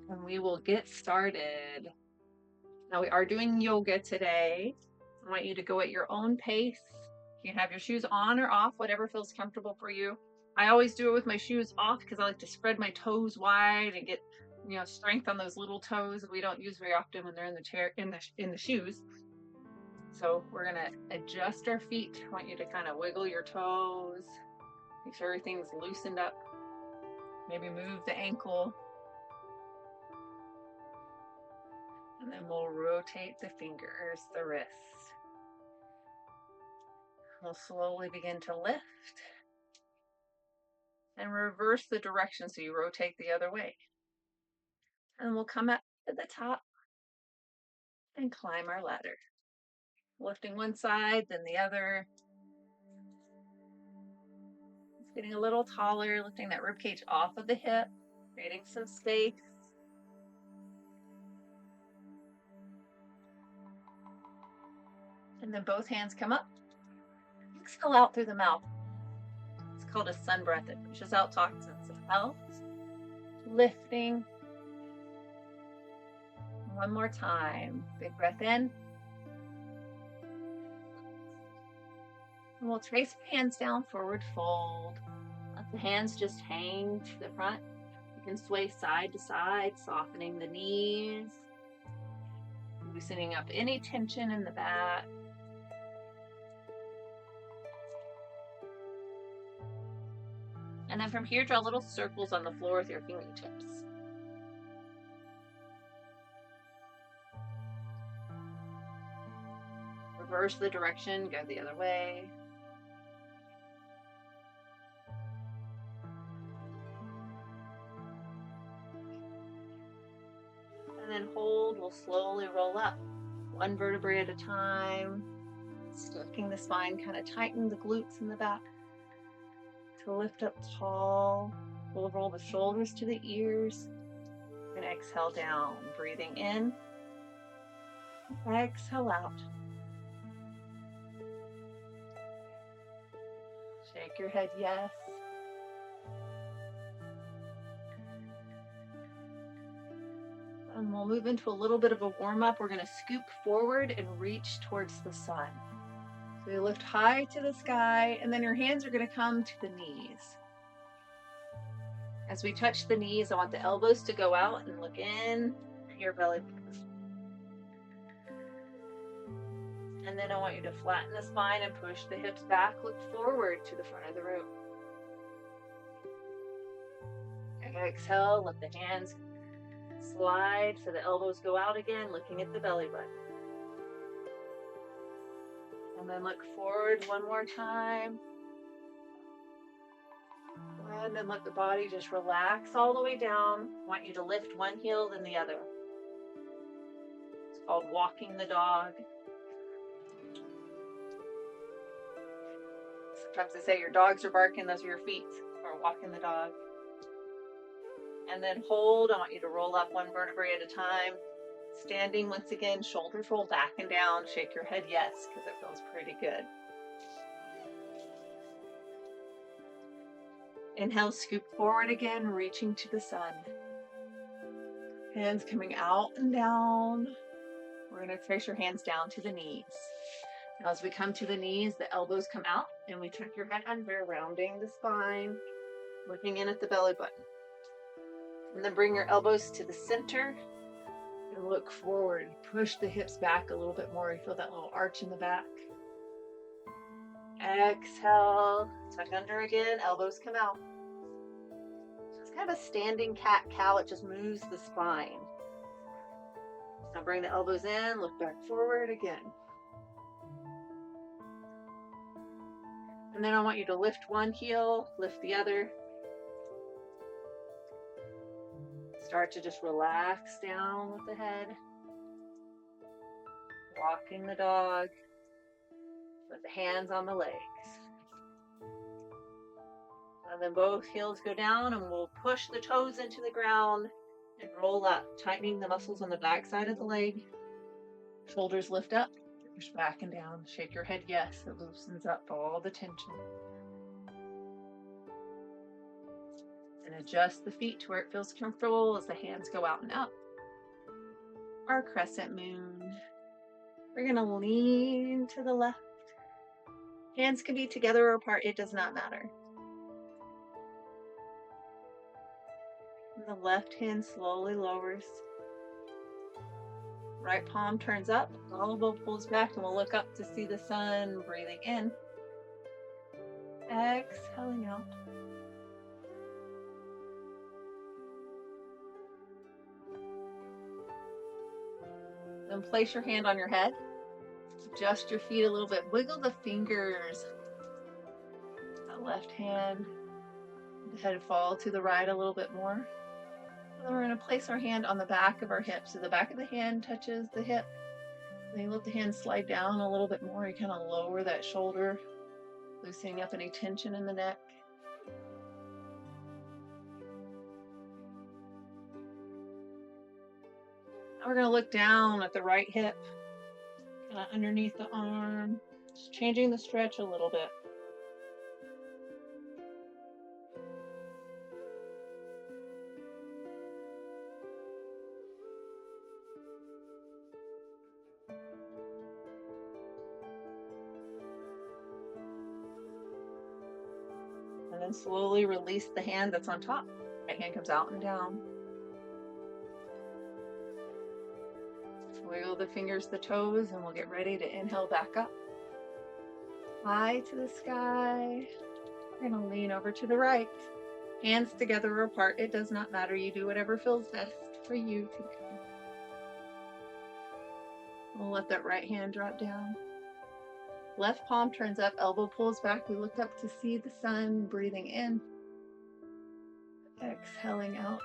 and we will get started. Now, we are doing yoga today. I want you to go at your own pace. You can have your shoes on or off, whatever feels comfortable for you. I always do it with my shoes off because I like to spread my toes wide and get, strength on those little toes that we don't use very often when they're in the chair, in the shoes. So we're gonna adjust our feet. I want you to kind of wiggle your toes, make sure everything's loosened up. Maybe move the ankle. And then we'll rotate the fingers, the wrists. We'll slowly begin to lift and reverse the direction so you rotate the other way. And we'll come up to the top and climb our ladder. Lifting one side, then the other. It's getting a little taller, lifting that rib cage off of the hip, creating some space. And then both hands come up. Exhale out through the mouth. It's called a sun breath. It pushes out toxins of health. Lifting. One more time. Big breath in. And we'll trace our hands down, forward fold. Let the hands just hang to the front. You can sway side to side, softening the knees. Loosening up any tension in the back. And then from here, draw little circles on the floor with your fingertips. Reverse the direction, go the other way. And then hold, we'll slowly roll up, one vertebrae at a time, sticking the spine, kind of tighten the glutes in the back. To lift up tall, we'll roll the shoulders to the ears, and exhale down, breathing in, exhale out. Shake your head yes. And we'll move into a little bit of a warm-up. We're going to scoop forward and reach towards the sun. So you lift high to the sky, and then your hands are going to come to the knees. As we touch the knees, I want the elbows to go out and look in to your belly button. And then I want you to flatten the spine and push the hips back. Look forward to the front of the room. Exhale, let the hands slide so the elbows go out again, looking at the belly button. And then look forward one more time. And then let the body just relax all the way down. I want you to lift one heel, then the other. It's called walking the dog. Sometimes they say your dogs are barking, those are your feet, or walking the dog. And then hold. I want you to roll up one vertebrae at a time. Standing once again, shoulders roll back and down. Shake your head yes, because it feels pretty good. Inhale, scoop forward again, reaching to the sun. Hands coming out and down. We're going to trace your hands down to the knees. Now as we come to the knees, the elbows come out and we tuck your head under, rounding the spine, looking in at the belly button. And then bring your elbows to the center and look forward. Push the hips back a little bit more. You feel that little arch in the back. Exhale, tuck under again, elbows come out. It's kind of a standing cat-cow. It just moves the spine. Now bring the elbows in, look back forward again. And then I want you to lift one heel, lift the other. Start to just relax down with the head. Walking the dog. With the hands on the legs. And then both heels go down and we'll push the toes into the ground and roll up, tightening the muscles on the back side of the leg. Shoulders lift up, push back and down. Shake your head yes, it loosens up all the tension. And adjust the feet to where it feels comfortable as the hands go out and up. Our crescent moon. We're going to lean to the left. Hands can be together or apart, it does not matter. And the left hand slowly lowers. Right palm turns up, elbow pulls back, and we'll look up to see the sun. Breathing in. Exhaling out. Then place your hand on your head. Adjust your feet a little bit. Wiggle the fingers. That left hand. The head fall to the right a little bit more. Then we're going to place our hand on the back of our hip. So the back of the hand touches the hip. Then you let the hand slide down a little bit more. You kind of lower that shoulder, loosening up any tension in the neck. Now we're going to look down at the right hip, kind of underneath the arm, just changing the stretch a little bit. And then slowly release the hand that's on top. Right hand comes out and down. Wiggle the fingers, the toes, and we'll get ready to inhale back up. Eye to the sky. We're going to lean over to the right. Hands together or apart, it does not matter. You do whatever feels best for you today. We'll let that right hand drop down. Left palm turns up, elbow pulls back. We look up to see the sun. Breathing in. Exhaling out.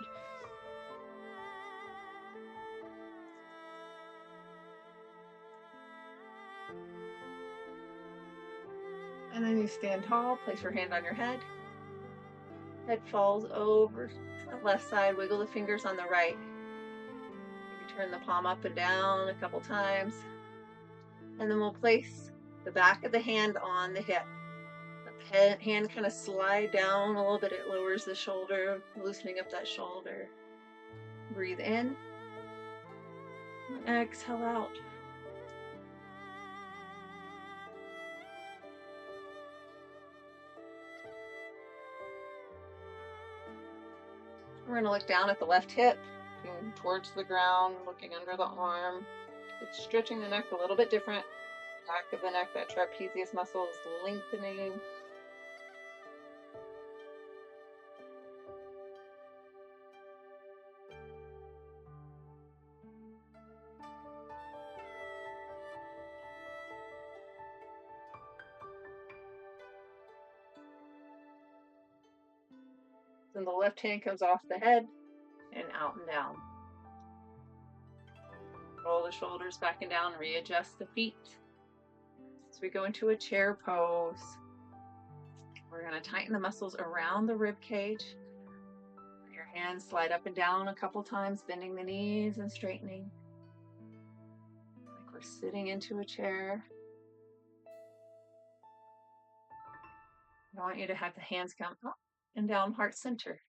And then you stand tall, place your hand on your head. Head falls over to the left side. Wiggle the fingers on the right. Maybe turn the palm up and down a couple times. And then we'll place the back of the hand on the hip. The hand kind of slide down a little bit. It lowers the shoulder, loosening up that shoulder. Breathe in. And exhale out. We're going to look down at the left hip, looking towards the ground, looking under the arm. It's stretching the neck a little bit different. Back of the neck, that trapezius muscle is lengthening. Then the left hand comes off the head and out and down. Roll the shoulders back and down, readjust the feet. As we go into a chair pose, we're going to tighten the muscles around the rib cage. Your hands slide up and down a couple times, bending the knees and straightening. Like we're sitting into a chair. I want you to have the hands come up and down heart center.